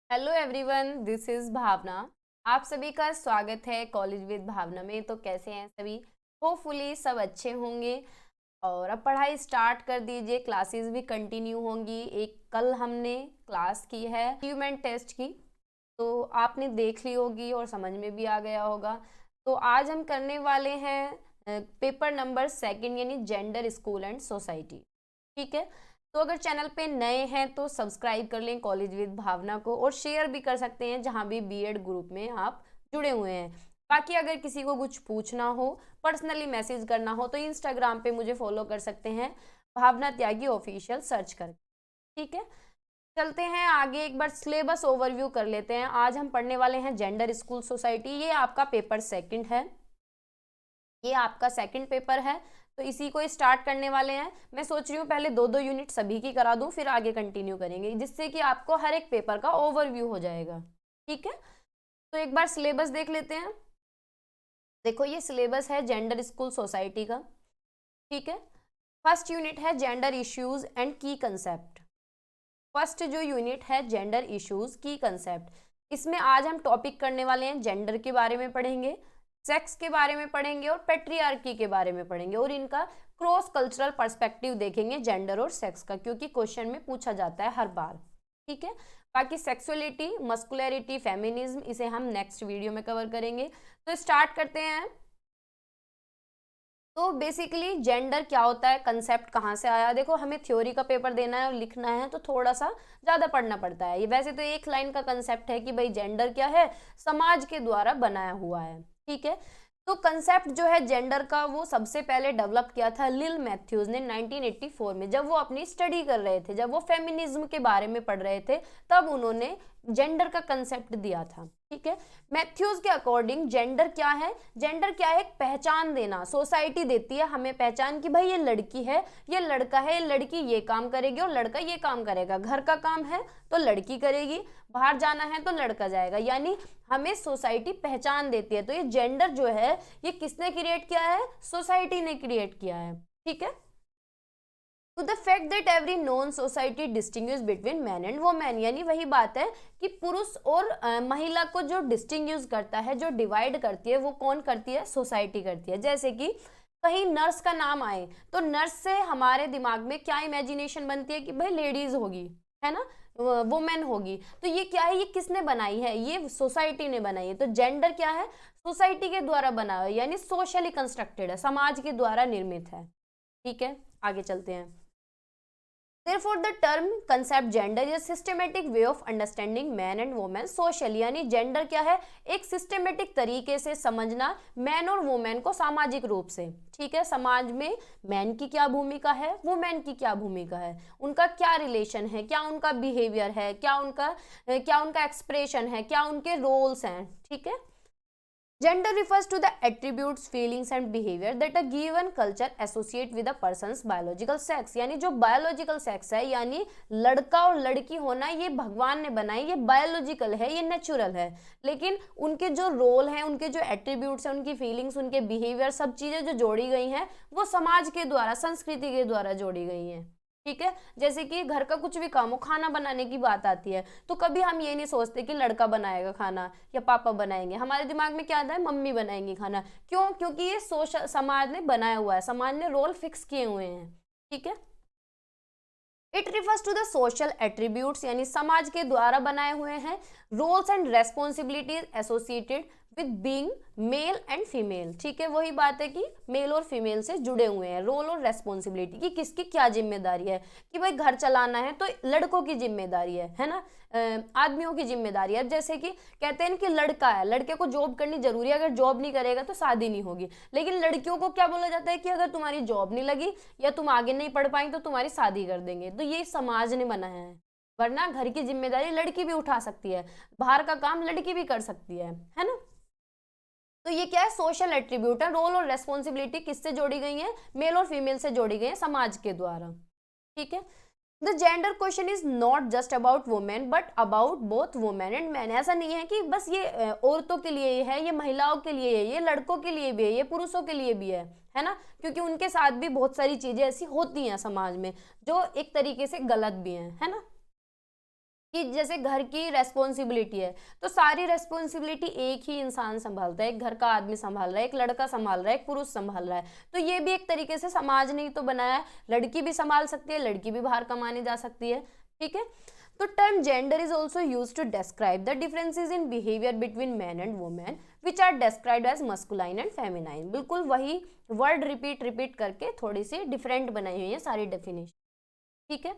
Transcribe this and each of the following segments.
Hello everyone, this is भावना। आप सभी का स्वागत है कॉलेज विद भावना में। तो कैसे हैं सभी? होपफुली सब अच्छे होंगे। और अब पढ़ाई स्टार्ट कर दीजिए, क्लासेस भी कंटिन्यू होंगी। एक कल हमने क्लास की है ह्यूमन टेस्ट की, तो आपने देख ली होगी और समझ में भी आ गया होगा। तो आज हम करने वाले हैं पेपर नंबर सेकंड, यानी जेंडर, स्कूल एंड सोसाइटी। ठीक है, तो अगर चैनल पे नए हैं तो सब्सक्राइब कर लें कॉलेज विद भावना को, और शेयर भी कर सकते हैं जहां भी बीएड ग्रुप में आप जुड़े हुए हैं। बाकी अगर किसी को कुछ पूछना हो, पर्सनली मैसेज करना हो, तो इंस्टाग्राम पे मुझे फॉलो कर सकते हैं, भावना त्यागी ऑफिशियल सर्च कर। ठीक है, चलते हैं आगे। एक बार सिलेबस ओवरव्यू कर लेते हैं। आज हम पढ़ने वाले हैं जेंडर, स्कूल, सोसाइटी। ये आपका पेपर सेकंड है, ये आपका सेकंड पेपर है, तो इसी को स्टार्ट करने वाले हैं। मैं सोच रही हूँ पहले दो दो यूनिट सभी की करा दूं, फिर आगे कंटिन्यू करेंगे, जिससे कि आपको हर एक पेपर का ओवरव्यू हो जाएगा। ठीक है, तो एक बार सिलेबस देख लेते हैं। देखो, ये सिलेबस है जेंडर, स्कूल, सोसाइटी का। ठीक है, फर्स्ट यूनिट है जेंडर इश्यूज एंड की कंसेप्ट। फर्स्ट जो यूनिट है जेंडर इश्यूज की कंसेप्ट, इसमें आज हम टॉपिक करने वाले हैं जेंडर के बारे में पढ़ेंगे, सेक्स के बारे में पढ़ेंगे और पेट्रियार्की के बारे में पढ़ेंगे, और इनका क्रॉस कल्चरल पर्सपेक्टिव देखेंगे जेंडर और सेक्स का, क्योंकि क्वेश्चन में पूछा जाता है हर बार। ठीक है, बाकी सेक्सुअलिटी, मस्कुलरिटी, फेमिनिज्म, इसे हम नेक्स्ट वीडियो में कवर करेंगे। तो स्टार्ट करते हैं। तो बेसिकली जेंडर क्या होता है, कंसेप्ट कहाँ से आया। देखो, हमें थ्योरी का पेपर देना है और लिखना है, तो थोड़ा सा ज़्यादा पढ़ना पड़ता है। ये वैसे तो एक लाइन का कंसेप्ट है कि भाई जेंडर क्या है, समाज के द्वारा बनाया हुआ है। ठीक है, तो कंसेप्ट जो है जेंडर का, वो सबसे पहले डेवलप किया था लिल मैथ्यूज ने 1984 में, जब वो अपनी स्टडी कर रहे थे, जब वो फेमिनिज्म के बारे में पढ़ रहे थे, तब उन्होंने जेंडर का कंसेप्ट दिया था। ठीक है, मैथ्यूज के अकॉर्डिंग जेंडर क्या है, जेंडर क्या है, एक पहचान देना। सोसाइटी देती है हमें पहचान कि भाई ये लड़की है, ये लड़का है, ये लड़की ये काम करेगी और लड़का ये काम करेगा। घर का काम है तो लड़की करेगी, बाहर जाना है तो लड़का जाएगा, यानी हमें सोसाइटी पहचान देती है। तो ये जेंडर जो है, ये किसने क्रिएट किया है, सोसाइटी ने क्रिएट किया है। ठीक है, to the fact that every known society distinguish between man and women, यानी वही बात है कि पुरुष और महिला को जो डिस्टिंग्विश करता है, जो डिवाइड करती है, वो कौन करती है, सोसाइटी करती है। जैसे कि कहीं नर्स का नाम आए, तो नर्स से हमारे दिमाग में क्या इमेजिनेशन बनती है कि भाई लेडीज होगी, है ना, वुमेन होगी। तो ये क्या है, ये किसने बनाई है, ये सोसाइटी ने बनाई है। तो जेंडर क्या है, सोसाइटी के द्वारा बना है, यानी सोशली कंस्ट्रक्टेड है, समाज के द्वारा निर्मित है। ठीक है, आगे चलते हैं। Therefore, the term concept gender is a systematic way of understanding man and woman socially, यानी जेंडर क्या है, एक सिस्टमेटिक तरीके से समझना मैन और वुमेन को सामाजिक रूप से। ठीक है, समाज में मैन की क्या भूमिका है, वुमेन की क्या भूमिका है, उनका क्या रिलेशन है, क्या उनका बिहेवियर है, क्या उनका एक्सप्रेशन है, क्या उनके रोल्स हैं। ठीक है, Gender refers to the attributes, feelings and behavior that a given culture associate with a person's biological sex, यानी जो biological sex है, यानी लड़का और लड़की होना, ये भगवान ने बनाई, ये बायोलॉजिकल है, ये नेचुरल है। लेकिन उनके जो रोल हैं, उनके जो एट्रीब्यूट्स हैं, उनकी फीलिंग्स, उनके बिहेवियर, सब चीज़ें जो जोड़ी गई हैं, वो समाज के द्वारा, संस्कृति के द्वारा जोड़ी गई हैं। ठीक है, जैसे कि घर का कुछ भी काम हो, खाना बनाने की बात आती है, तो कभी हम ये नहीं सोचते कि लड़का बनाएगा खाना या पापा बनाएंगे। हमारे दिमाग में क्या आता है, मम्मी बनाएंगी खाना। क्यों? क्योंकि ये सोशल समाज ने बनाया हुआ है, समाज ने रोल फिक्स किए हुए हैं। ठीक है, it refers to the social attributes, यानी समाज के द्वारा बनाए हुए हैं roles and responsibilities associated with being male and female. ठीक है, वही बात है कि मेल और फीमेल से जुड़े हुए हैं, रोल और रेस्पॉन्सिबिलिटी की किसकी क्या जिम्मेदारी है, कि भाई घर चलाना है तो लड़कों की जिम्मेदारी है ना, आदमियों की जिम्मेदारी है। जैसे कि कहते हैं कि लड़का है, लड़के को जॉब करनी जरूरी है, अगर जॉब नहीं करेगा तो शादी नहीं होगी। लेकिन लड़कियों को क्या बोला जाता है कि अगर तुम्हारी जॉब नहीं लगी या तुम आगे नहीं पढ़ पाई तो तुम्हारी शादी कर देंगे। तो ये समाज ने बनाया है, वरना घर की जिम्मेदारी लड़की भी उठा सकती है, बाहर का काम लड़की भी कर सकती है ना। तो ये क्या है, सोशल एट्रीब्यूट है। रोल और रेस्पॉन्सिबिलिटी किससे जोड़ी गई है, मेल और फीमेल से जोड़ी गई है, समाज के द्वारा। ठीक है, the gender question is not just about women but about both women and man. ऐसा नहीं है कि बस ये औरतों के लिए है, ये महिलाओं के लिए है, ये लड़कों के लिए भी है, ये पुरुषों के लिए भी है ना, क्योंकि उनके साथ भी बहुत सारी चीजें ऐसी होती हैं समाज में जो एक तरीके से गलत भी हैं, है ना। कि जैसे घर की रेस्पॉन्सिबिलिटी है तो सारी रेस्पॉन्सिबिलिटी एक ही इंसान संभालता है, एक घर का आदमी संभाल रहा है, एक लड़का संभाल रहा है, एक पुरुष संभाल रहा है। तो ये भी एक तरीके से समाज ने ही तो बनाया है, लड़की भी संभाल सकती है, लड़की भी बाहर कमाने जा सकती है, ठीक है। तो term gender is also use to describe the differences in behaviour between man and women which are described as masculine and feminine. बिल्कुल वही वर्ड रिपीट करके थोड़ी सी डिफरेंट बनाई हुई है सारी डेफिनेशन, ठीक है।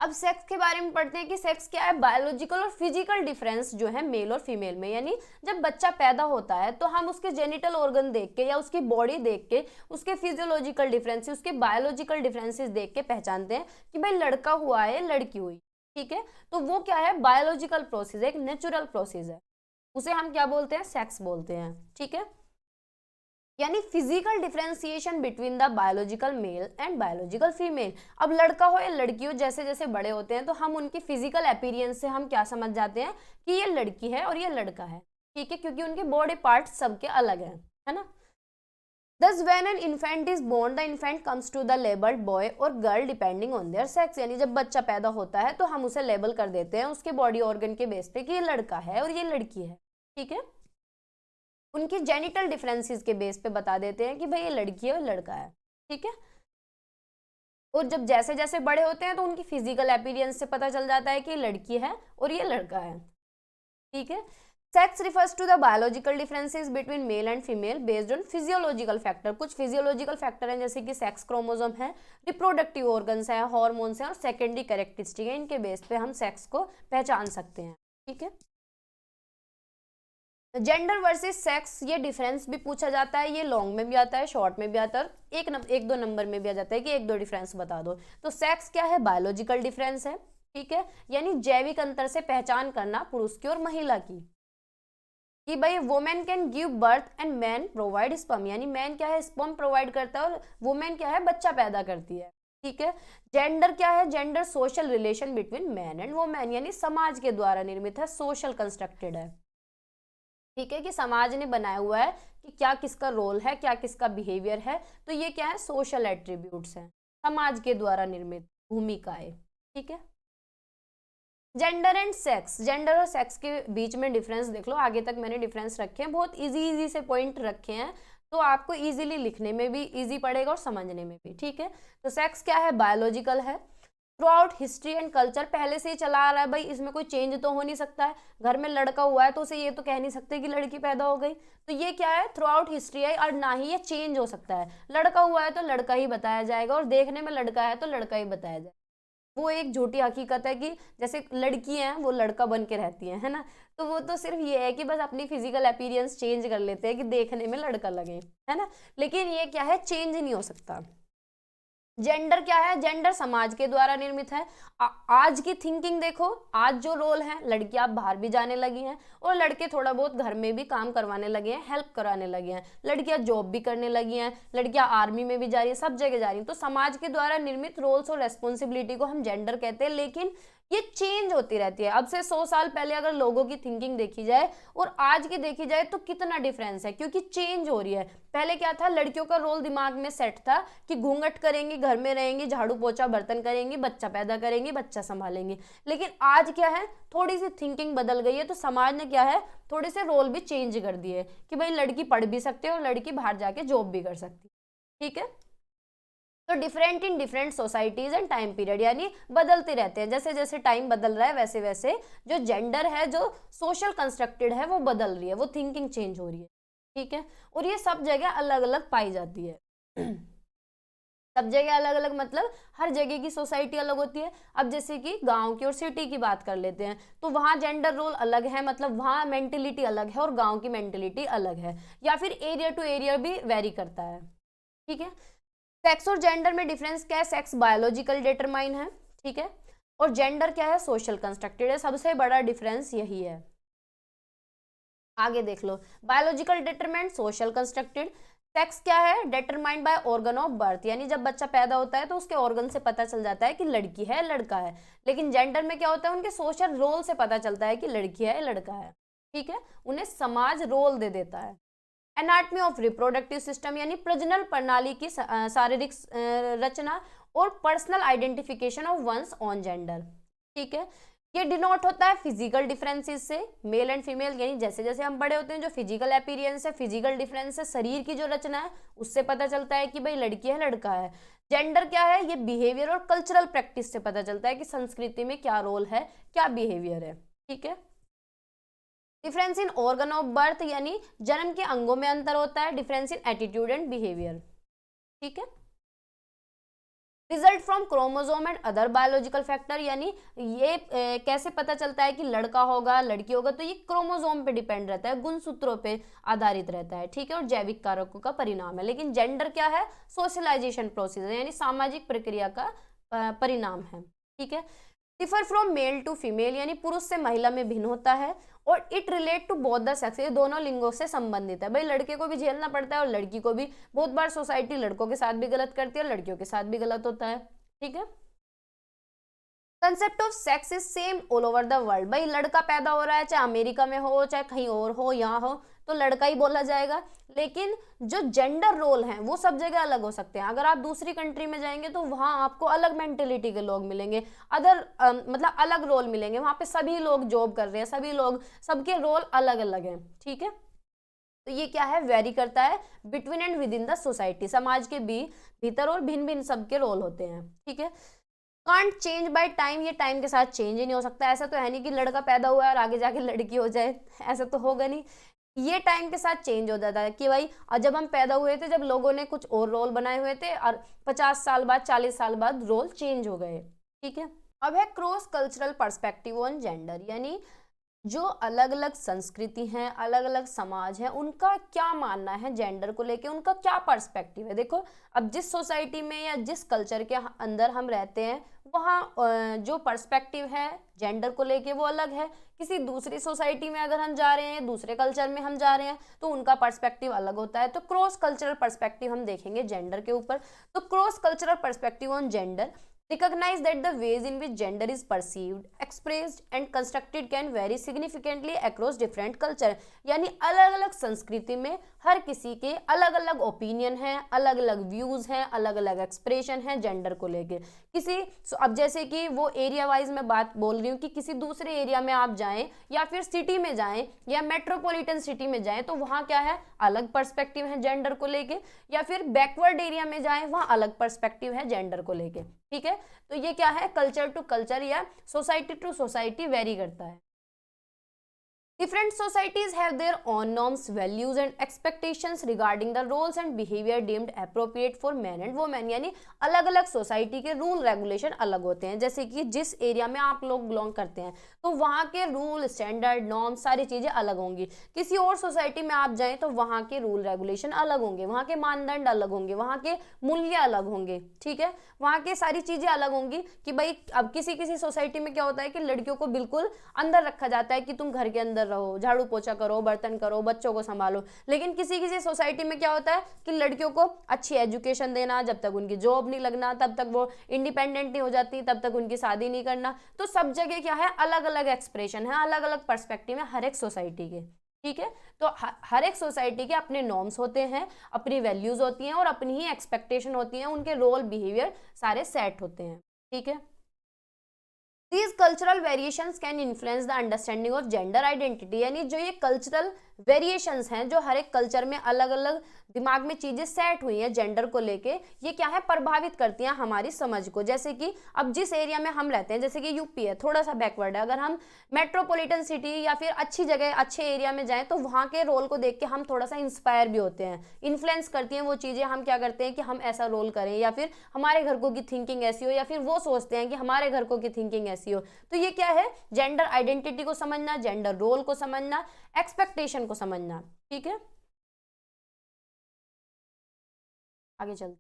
अब सेक्स के बारे में पढ़ते हैं कि सेक्स क्या है। बायोलॉजिकल और फिजिकल डिफरेंस जो है मेल और फीमेल में, यानी जब बच्चा पैदा होता है तो हम उसके जेनिटल ऑर्गन देख के या उसकी बॉडी देख के उसके फिजियोलॉजिकल डिफरेंसेस, उसके बायोलॉजिकल डिफरेंसेस देख के पहचानते हैं कि भाई लड़का हुआ है लड़की हुई, ठीक है। तो वो क्या है, बायोलॉजिकल प्रोसेस, एक नेचुरल प्रोसेस है, उसे हम क्या बोलते हैं, सेक्स बोलते हैं, ठीक है। यानी physical differentiation between the biological male and biological female. अब लड़का हो या लड़की हो, जैसे जैसे बड़े होते हैं तो हम उनकी फिजिकल अपीयरेंस से हम क्या समझ जाते हैं कि ये लड़की है और ये लड़का है, ठीक है, क्योंकि उनके बॉडी पार्ट्स सबके अलग हैं, है ना। Thus, when an infant is born, the infant comes to the labeled boy or girl depending on their sex। यानी जब बच्चा पैदा होता है तो हम उसे लेबल कर देते हैं उसके बॉडी ऑर्गन के बेस पे कि ये लड़का है और ये लड़की है, ठीक है। उनकी जेनिटल डिफरेंसेस के बेस पे बता देते हैं कि भाई ये लड़की है और लड़का है, ठीक है। और जब जैसे जैसे बड़े होते हैं तो उनकी फिजिकल अपीयरेंस से पता चल जाता है कि ये लड़की है और ये लड़का है, ठीक है। Sex refers to the biological differences between male and female based on physiological factor. कुछ फिजियोलॉजिकल फैक्टर हैं जैसे कि सेक्स क्रोमोसोम है, रिप्रोडक्टिव ऑर्गन्स है, हार्मोन्स हैं और सेकेंडरी कैरेक्टरिस्टिक है। इनके बेस पे हम सेक्स को पहचान सकते हैं, ठीक है। जेंडर वर्सेस सेक्स, ये डिफरेंस भी पूछा जाता है, ये लॉन्ग में भी आता है, शॉर्ट में भी आता है और एक दो नंबर में भी आ जाता है कि एक दो डिफरेंस बता दो। तो सेक्स क्या है, बायोलॉजिकल डिफरेंस है, ठीक है, यानी जैविक अंतर से पहचान करना पुरुष की और महिला की, कि भाई women can give birth and man provide sperm, यानी मैन क्या है, स्पर्म प्रोवाइड करता है और वुमेन क्या है, बच्चा पैदा करती है, ठीक है। जेंडर क्या है, gender social relation between man and women, यानी समाज के द्वारा निर्मित है, सोशल कंस्ट्रक्टेड है, ठीक है, कि समाज ने बनाया हुआ है कि क्या किसका रोल है, क्या किसका बिहेवियर है। तो ये क्या है, सोशल एट्रीब्यूट्स हैं, समाज के द्वारा निर्मित भूमिकाएं, ठीक है। जेंडर एंड सेक्स, जेंडर और सेक्स के बीच में डिफरेंस देख लो। आगे तक मैंने डिफरेंस रखे हैं, बहुत इजी से पॉइंट रखे हैं, तो आपको इजीली लिखने में भी इजी पड़ेगा और समझने में भी, ठीक है। तो सेक्स क्या है, बायोलॉजिकल है, through out history and culture पहले से ही चला आ रहा है, भाई इसमें कोई चेंज तो हो नहीं सकता है। घर में लड़का हुआ है तो उसे ये तो कह नहीं सकते कि लड़की पैदा हो गई, तो ये क्या है, थ्रू आउट हिस्ट्री है और ना ही ये चेंज हो सकता है। लड़का हुआ है तो लड़का ही बताया जाएगा और देखने में लड़का है तो लड़का ही बताया जाएगा। वो एक झूठी हकीकत है कि जैसे लड़की हैं वो लड़का बन के रहती हैं, है ना, तो वो तो सिर्फ ये है कि बस अपनी फिजिकल अपीयरेंस चेंज कर लेते हैं कि देखने में लड़का लगे, है ना, लेकिन ये क्या है, चेंज नहीं हो सकता। जेंडर क्या है, जेंडर समाज के द्वारा निर्मित है। आज की थिंकिंग देखो, आज जो रोल है, लड़कियां बाहर भी जाने लगी हैं और लड़के थोड़ा बहुत घर में भी काम करवाने लगे हैं, हेल्प कराने लगे हैं, लड़कियां जॉब भी करने लगी हैं, लड़कियां आर्मी में भी जा रही हैं, सब जगह जा रही हैं। तो समाज के द्वारा निर्मित रोल्स और रेस्पॉन्सिबिलिटी को हम जेंडर कहते हैं, लेकिन ये चेंज होती रहती है। अब से 100 साल पहले अगर लोगों की थिंकिंग देखी जाए और आज की देखी जाए तो कितना डिफरेंस है, क्योंकि चेंज हो रही है। पहले क्या था, लड़कियों का रोल दिमाग में सेट था कि घूंघट करेंगी, घर में रहेंगी, झाड़ू पोछा बर्तन करेंगी, बच्चा पैदा करेंगी, बच्चा संभालेंगी। लेकिन आज क्या है, थोड़ी सी थिंकिंग बदल गई है, तो समाज ने क्या है, थोड़े से रोल भी चेंज कर दिए कि भाई लड़की पढ़ भी सकती है और लड़की बाहर जाके जॉब भी कर सकती है, ठीक है। तो different in different societies and time period, यानी बदलते रहते हैं, जैसे जैसे टाइम बदल रहा है वैसे वैसे जो जेंडर है, जो सोशल कंस्ट्रक्टेड है, वो बदल रही है, वो थिंकिंग चेंज हो रही है, ठीक है। और ये सब जगह अलग अलग पाई जाती है सब जगह अलग अलग मतलब हर जगह की सोसाइटी अलग होती है। अब जैसे कि गांव की और सिटी की बात कर लेते हैं, तो वहाँ जेंडर रोल अलग है, मतलब वहाँ मेंटेलिटी अलग है और गांव की मेंटेलिटी अलग है, या फिर एरिया टू एरिया भी वेरी करता है, ठीक है। सेक्स और जेंडर में डिफरेंस क्या है, सेक्स बायोलॉजिकल डिटरमाइन है, ठीक है, और जेंडर क्या है, सोशल कंस्ट्रक्टेड है। सबसे बड़ा डिफरेंस यही है। आगे देख लो, biological determine, social constructed. Sex क्या है, determined by organ of birth, यानी जब बच्चा पैदा होता है तो उसके ऑर्गन से पता चल जाता है कि लड़की है लड़का है। लेकिन जेंडर में क्या होता है, उनके सोशल रोल से पता चलता है कि लड़की है लड़का है, ठीक है, उन्हें समाज रोल दे देता है। एनाटमी ऑफ रिप्रोडक्टिव सिस्टम, यानी प्रजनन प्रणाली की शारीरिक रचना और personal identification of one's on gender, ठीक है, ये डिनोट होता है फिजिकल डिफरेंसेस से, मेल एंड फीमेल, यानी जैसे जैसे हम बड़े होते हैं जो फिजिकल अपीयरेंस है, फिजिकल डिफरेंस है, शरीर की जो रचना है उससे पता चलता है कि भाई लड़की है लड़का है। जेंडर क्या है, ये बिहेवियर और कल्चरल प्रैक्टिस से पता चलता है कि संस्कृति में क्या रोल है, क्या बिहेवियर है। ठीक है। Difference in organ of birth, यानी जन्म के अंगों में अंतर होता है। Difference in attitude and behaviour. ठीक है। Result from chromosome and other biological factor, यानी ये कैसे पता चलता है कि लड़का होगा लड़की होगा, तो ये क्रोमोसोम पे डिपेंड रहता है, गुणसूत्रों पे आधारित रहता है। ठीक है। और जैविक कारकों का परिणाम है। लेकिन जेंडर क्या है, सोशलाइजेशन प्रोसेस है, यानी सामाजिक प्रक्रिया का परिणाम है। ठीक है। Differ from male to female, यानी पुरुष से महिला में भिन्न होता है। और it relate to both the sex, ये दोनों लिंगों से संबंधित है। भाई लड़के को भी झेलना पड़ता है और लड़की को भी। बहुत बार सोसाइटी लड़कों के साथ भी गलत करती है और लड़कियों के साथ भी गलत होता है। ठीक है। Concept of sex is same all over the world. भाई लड़का पैदा हो रहा है चाहे अमेरिका में हो चाहे कहीं और हो, यहाँ हो तो लड़का ही बोला जाएगा। लेकिन जो जेंडर रोल हैं वो सब जगह अलग हो सकते हैं। अगर आप दूसरी कंट्री में जाएंगे तो वहां आपको अलग मेंटेलिटी के लोग मिलेंगे, मतलब अलग रोल मिलेंगे। वहां पे सभी लोग जॉब कर रहे हैं, सभी लोग, सबके रोल अलग अलग हैं। ठीक है। तो ये क्या है, वेरी करता है between and with in the society, समाज के भीतर और भिन्न भिन्न सबके रोल होते हैं। ठीक है। कांट चेंज बाय टाइम, ये टाइम के साथ चेंज ही नहीं हो सकता। ऐसा तो है नहीं कि लड़का पैदा हुआ है और आगे जाके लड़की हो जाए, ऐसा तो होगा नहीं। ये टाइम के साथ चेंज हो जाता है कि भाई जब हम पैदा हुए थे, जब लोगों ने कुछ और रोल बनाए हुए थे और 50 साल बाद 40 साल बाद रोल चेंज हो गए। ठीक है। अब है cross cultural perspective on gender, यानी जो अलग अलग संस्कृति हैं, अलग अलग समाज हैं, उनका क्या मानना है जेंडर को लेके, उनका क्या पर्सपेक्टिव है। देखो अब जिस सोसाइटी में या जिस कल्चर के अंदर हम रहते हैं वहाँ जो पर्सपेक्टिव है जेंडर को लेके वो अलग है। किसी दूसरी सोसाइटी में अगर हम जा रहे हैं, दूसरे कल्चर में हम जा रहे हैं तो उनका पर्सपेक्टिव अलग होता है। तो क्रॉस कल्चरल पर्सपेक्टिव हम देखेंगे जेंडर के ऊपर। तो cross cultural perspective on gender recognize that the ways in which gender is perceived, expressed and constructed can vary significantly across different culture, यानी अलग अलग संस्कृति में हर किसी के अलग अलग ओपिनियन हैं, अलग अलग व्यूज हैं, अलग अलग एक्सप्रेशन हैं जेंडर को लेके। अब जैसे कि वो एरिया वाइज मैं बात बोल रही हूँ कि किसी दूसरे एरिया में आप जाएं या फिर सिटी में जाएं या मेट्रोपॉलिटन सिटी में जाएं तो वहाँ क्या है, अलग पर्सपेक्टिव है जेंडर को लेके। या फिर बैकवर्ड एरिया में जाएं वहाँ अलग पर्सपेक्टिव है जेंडर को लेके। ठीक है। तो ये क्या है, कल्चर टू कल्चर या सोसाइटी टू सोसाइटी वेरी करता है। Different societies have their own norms, values and expectations regarding the roles and behavior deemed appropriate for men and women, यानी अलग अलग सोसाइटी के रूल रेगुलेशन अलग होते हैं। जैसे कि जिस एरिया में आप लोग बिलोंग करते हैं तो वहाँ के रूल स्टैंडर्ड नॉर्म सारी चीज़ें अलग होंगी। किसी और सोसाइटी में आप जाएं तो वहाँ के रूल रेगुलेशन अलग होंगे, वहाँ के मानदंड अलग होंगे, वहाँ के मूल्य अलग होंगे। ठीक है। वहाँ के सारी चीज़ें अलग होंगी कि भाई अब किसी किसी सोसाइटी में क्या होता है कि लड़कियों को बिल्कुल अंदर रखा जाता है कि तुम घर के अंदर रहो, झाड़ू पोछा करो, बर्तन करो, बच्चों को संभालो। लेकिन किसी किसी सोसाइटी में क्या होता है कि लड़कियों को अच्छी एजुकेशन देना, जब तक उनकी जॉब नहीं लगना तब तक वो इंडिपेंडेंट नहीं हो जाती, तब तक उनकी शादी नहीं करना। तो सब जगह क्या है, अलग अलग एक्सप्रेशन है, अलग अलग पर्सपेक्टिव है हर एक सोसाइटी के। ठीक है। तो हर एक सोसाइटी के अपने नॉर्म्स होते हैं, अपनी वैल्यूज होती हैं और अपनी ही एक्सपेक्टेशन होती हैं, उनके रोल बिहेवियर सारे सेट होते हैं। ठीक है। These cultural variations can influence the understanding of gender identity, यानी जो ये कल्चरल वेरिएशंस हैं, जो हर एक कल्चर में अलग अलग दिमाग में चीजें सेट हुई हैं जेंडर को लेके, ये क्या है, प्रभावित करती हैं हमारी समझ को। जैसे कि अब जिस एरिया में हम रहते हैं, जैसे कि यूपी है, थोड़ा सा बैकवर्ड है, अगर हम मेट्रोपॉलिटन सिटी या फिर अच्छी जगह अच्छे एरिया में जाएं तो वहाँ के रोल को देख के हम थोड़ा सा इंस्पायर भी होते हैं, इन्फ्लुएंस करती हैं वो चीज़ें। हम क्या करते हैं कि हम ऐसा रोल करें, या फिर हमारे घर को की थिंकिंग ऐसी हो, या फिर वो सोचते हैं कि हमारे घर को की थिंकिंग ऐसी हो। तो ये क्या है, जेंडर आइडेंटिटी को समझना, जेंडर रोल को समझना, एक्सपेक्टेशन को समझना। ठीक है। आगे चलते।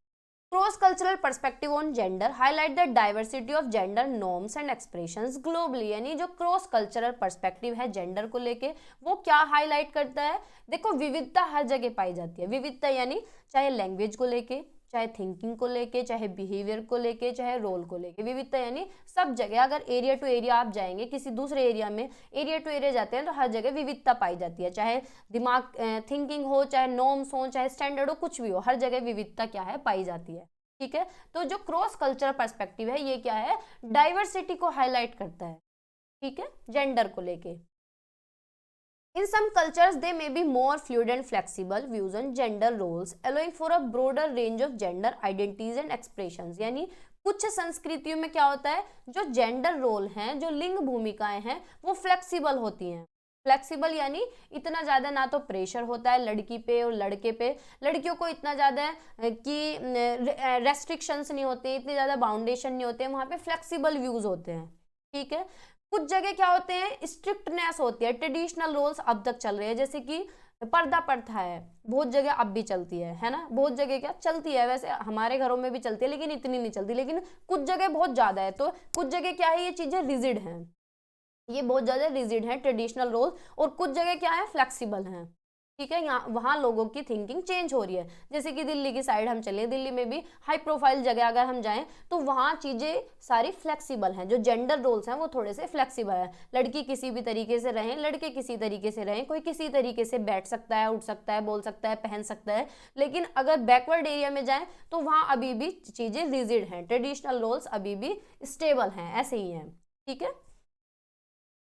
Cross cultural perspective on gender highlight the diversity of gender norms and expressions globally, यानी जो क्रॉस कल्चरल पर्सपेक्टिव है जेंडर को लेके वो क्या हाईलाइट करता है। देखो विविधता हर जगह पाई जाती है। विविधता यानी चाहे लैंग्वेज को लेके, चाहे थिंकिंग को लेके, चाहे बिहेवियर को लेके, चाहे रोल को लेके। विविधता यानी सब जगह, अगर एरिया टू एरिया आप जाएंगे, किसी दूसरे एरिया में एरिया टू एरिया जाते हैं तो हर जगह विविधता पाई जाती है। चाहे दिमाग थिंकिंग हो, चाहे नॉर्म्स हो, चाहे स्टैंडर्ड हो, कुछ भी हो, हर जगह विविधता क्या है, पाई जाती है। ठीक है। तो जो क्रॉस कल्चरल पर्सपेक्टिव है ये क्या है, डाइवर्सिटी को हाईलाइट करता है। ठीक है, जेंडर को लेके। In some cultures, they may be more fluid and flexible views on gender roles, allowing for a broader range of gender identities and expressions. यानी कुछ संस्कृतियों में क्या होता है, जो जेंडर रोल हैं, जो लिंग भूमिकाएं हैं, वो फ्लेक्सिबल होती हैं। फ्लेक्सिबल यानी इतना ज़्यादा ना तो प्रेशर होता है लड़की पे और लड़के पे, लड़कियों को इतना ज़्यादा कि रेस्ट्रिक्शंस नहीं होते, इतने ज़्यादा बाउंडेशन नहीं होते हैं, वहाँ पे फ्लेक्सिबल व्यूज़ होते हैं। ठीक है, कुछ जगह क्या होते हैं, स्ट्रिक्टनेस होती है, ट्रेडिशनल रोल्स अब तक चल रहे हैं, जैसे कि पर्दा प्रथा है, बहुत जगह अब भी चलती है ना, बहुत जगह क्या चलती है, वैसे हमारे घरों में भी चलती है लेकिन इतनी नहीं चलती, लेकिन कुछ जगह बहुत ज़्यादा है। तो कुछ जगह क्या है, ये चीज़ें रिजिड हैं, ये बहुत ज़्यादा रिजिड है ट्रेडिशनल रोल, और कुछ जगह क्या है, फ्लेक्सिबल हैं। ठीक है, यहाँ वहाँ लोगों की थिंकिंग चेंज हो रही है, जैसे कि दिल्ली की साइड हम चले, दिल्ली में भी हाई प्रोफाइल जगह अगर हम जाएं तो वहाँ चीज़ें सारी फ्लेक्सिबल हैं, जो जेंडर रोल्स हैं वो थोड़े से फ्लेक्सिबल है, लड़की किसी भी तरीके से रहें, लड़के किसी तरीके से रहें, कोई किसी तरीके से बैठ सकता है, उठ सकता है, बोल सकता है, पहन सकता है। लेकिन अगर बैकवर्ड एरिया में जाएँ तो वहाँ अभी भी चीज़ें रिजिड हैं, ट्रेडिशनल रोल्स अभी भी स्टेबल हैं, ऐसे ही हैं। ठीक है,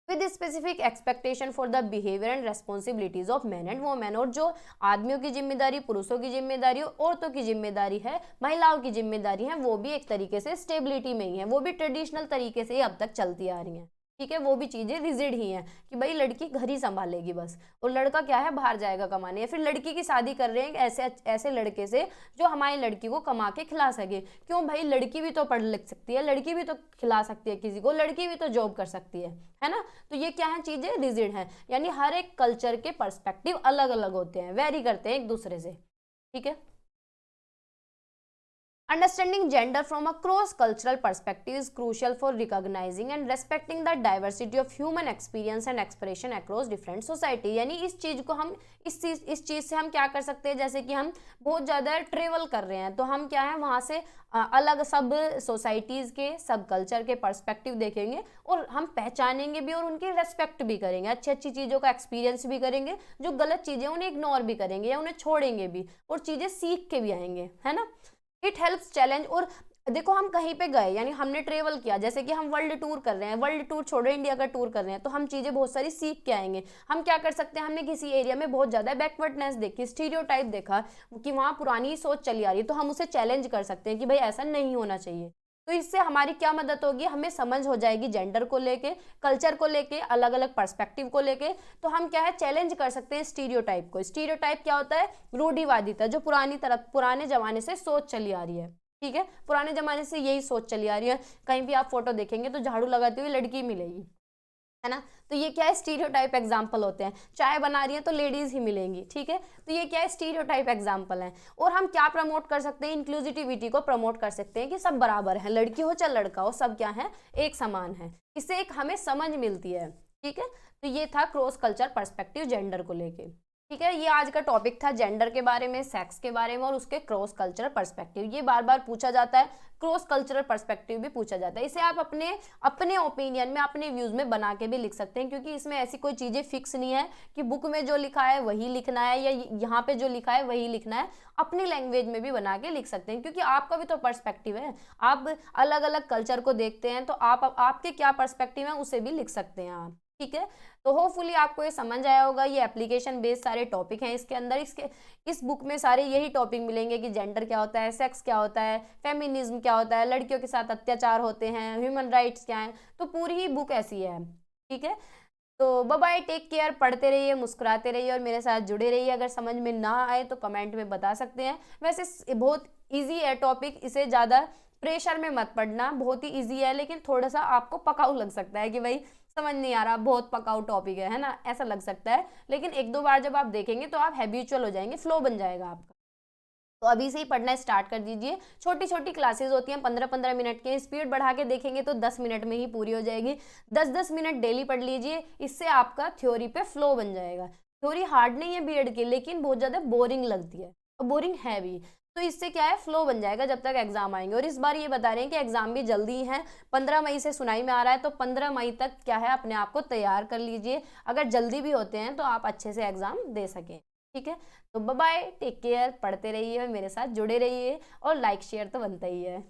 with specific expectation for the behaviour and responsibilities of man and women, और जो आदमियों की जिम्मेदारी, पुरुषों की जिम्मेदारी, औरतों की जिम्मेदारी है, महिलाओं की जिम्मेदारी है, वो भी एक तरीके से स्टेबिलिटी में ही है, वो भी ट्रेडिशनल तरीके से ही अब तक चलती आ रही हैं। ठीक है, वो भी चीज़ें रिजिड ही हैं कि भाई लड़की घर ही संभालेगी बस, और लड़का क्या है, बाहर जाएगा कमाने, या फिर लड़की की शादी कर रहे हैं ऐसे ऐसे लड़के से जो हमारी लड़की को कमा के खिला सके। क्यों भाई, लड़की भी तो पढ़ लिख सकती है, लड़की भी तो खिला सकती है किसी को, लड़की भी तो जॉब कर सकती है ना। तो ये क्या है, चीज़ें रिजिड हैं, यानी हर एक कल्चर के पर्सपेक्टिव अलग अलग होते हैं, वेरी करते हैं एक दूसरे से। ठीक है, Understanding gender from a cross-cultural perspective is crucial for recognizing and respecting the diversity of human experience and expression across different society. यानी इस चीज़ को हम इस चीज़ से हम क्या कर सकते हैं, जैसे कि हम बहुत ज़्यादा ट्रेवल कर रहे हैं तो हम क्या है, वहाँ से अलग सब सोसाइटीज़ के, सब कल्चर के पर्सपेक्टिव देखेंगे और हम पहचानेंगे भी और उनकी रेस्पेक्ट भी करेंगे, अच्छी अच्छी चीज़ों का एक्सपीरियंस भी करेंगे, जो गलत चीज़ें उन्हें इग्नोर भी करेंगे या उन्हें छोड़ेंगे भी, और चीज़ें सीख के भी आएंगे, है ना। इट हेल्प्स चैलेंज, और देखो हम कहीं पे गए यानी हमने ट्रेवल किया, जैसे कि हम वर्ल्ड टूर कर रहे हैं, वर्ल्ड टूर छोड़ो इंडिया का टूर कर रहे हैं, तो हम चीज़ें बहुत सारी सीख के आएंगे। हम क्या कर सकते हैं, हमने किसी एरिया में बहुत ज़्यादा बैकवर्डनेस देखी, स्टीरियोटाइप देखा कि वहाँ पुरानी सोच चली आ रही है, तो हम उसे चैलेंज कर सकते हैं कि भाई ऐसा नहीं होना चाहिए। तो इससे हमारी क्या मदद होगी, हमें समझ हो जाएगी जेंडर को लेके, कल्चर को लेके, अलग अलग पर्सपेक्टिव को लेके, तो हम क्या है, चैलेंज कर सकते हैं स्टीरियोटाइप को। स्टीरियोटाइप क्या होता है, रूढ़िवादिता, जो पुराने जमाने से सोच चली आ रही है। ठीक है, पुराने जमाने से यही सोच चली आ रही है, कहीं भी आप फोटो देखेंगे तो झाड़ू लगाती हुई लड़की मिलेगी, है ना। तो ये क्या है, स्टीरियोटाइप एग्जाम्पल होते हैं, चाय बना रही है तो लेडीज ही मिलेंगी। ठीक है, तो ये क्या है, स्टीरियोटाइप एग्जाम्पल है। और हम क्या प्रमोट कर सकते हैं, इंक्लूसिविटी को प्रमोट कर सकते हैं कि सब बराबर है, लड़की हो चाहे लड़का हो, सब क्या है, एक समान है। इससे एक हमें समझ मिलती है। ठीक है, तो ये था क्रॉस कल्चर पर्सपेक्टिव जेंडर को लेके। ठीक है, ये आज का टॉपिक था जेंडर के बारे में, सेक्स के बारे में और उसके क्रॉस कल्चरल पर्सपेक्टिव। ये बार बार पूछा जाता है, क्रॉस कल्चरल पर्सपेक्टिव भी पूछा जाता है। इसे आप अपने अपने ओपिनियन में, अपने व्यूज में बना के भी लिख सकते हैं, क्योंकि इसमें ऐसी कोई चीज़ें फिक्स नहीं है कि बुक में जो लिखा है वही लिखना है या यहाँ पे जो लिखा है वही लिखना है। अपनी लैंग्वेज में भी बना के लिख सकते हैं, क्योंकि आपका भी तो पर्सपेक्टिव है, आप अलग अलग कल्चर को देखते हैं, तो आपके क्या पर्सपेक्टिव है उसे भी लिख सकते हैं आप। ठीक है, तो होपफुली आपको ये समझ आया होगा। ये एप्लीकेशन बेस्ड सारे टॉपिक हैं इसके अंदर, इस बुक में सारे यही टॉपिक मिलेंगे कि जेंडर क्या होता है, सेक्स क्या होता है, फेमिनिज्म क्या होता है, लड़कियों के साथ अत्याचार होते हैं, ह्यूमन राइट्स क्या हैं, तो पूरी ही बुक ऐसी है। ठीक है, तो बाय बाय, टेक केयर, पढ़ते रहिए, मुस्कुराते रहिए और मेरे साथ जुड़े रहिए। अगर समझ में ना आए तो कमेंट में बता सकते हैं। वैसे बहुत ईजी है टॉपिक, इसे ज़्यादा प्रेशर में मत पढ़ना, बहुत ही ईजी है, लेकिन थोड़ा सा आपको पकाऊ लग सकता है कि भाई समझ नहीं आ रहा, बहुत पकाऊ टॉपिक है ना, ऐसा लग सकता है। लेकिन एक दो बार जब आप देखेंगे तो आप हैबिचुअल हो जाएंगे, फ्लो बन जाएगा आपका। तो अभी से ही पढ़ना स्टार्ट कर दीजिए। छोटी छोटी क्लासेस होती हैं 15-15 मिनट के, स्पीड बढ़ा के देखेंगे तो 10 मिनट में ही पूरी हो जाएगी। 10-10 मिनट डेली पढ़ लीजिए, इससे आपका थ्योरी पे फ्लो बन जाएगा। थ्योरी हार्ड नहीं है बीएड की, लेकिन बहुत ज़्यादा बोरिंग लगती है और बोरिंग है भी। तो इससे क्या है, फ्लो बन जाएगा जब तक एग्जाम आएंगे। और इस बार ये बता रहे हैं कि एग्जाम भी जल्दी है, 15 मई से सुनाई में आ रहा है, तो 15 मई तक क्या है, अपने आप को तैयार कर लीजिए। अगर जल्दी भी होते हैं तो आप अच्छे से एग्जाम दे सकें। ठीक है, तो बाय बाय, टेक केयर, पढ़ते रहिए और मेरे साथ जुड़े रहिए, और लाइक शेयर तो बनता ही है।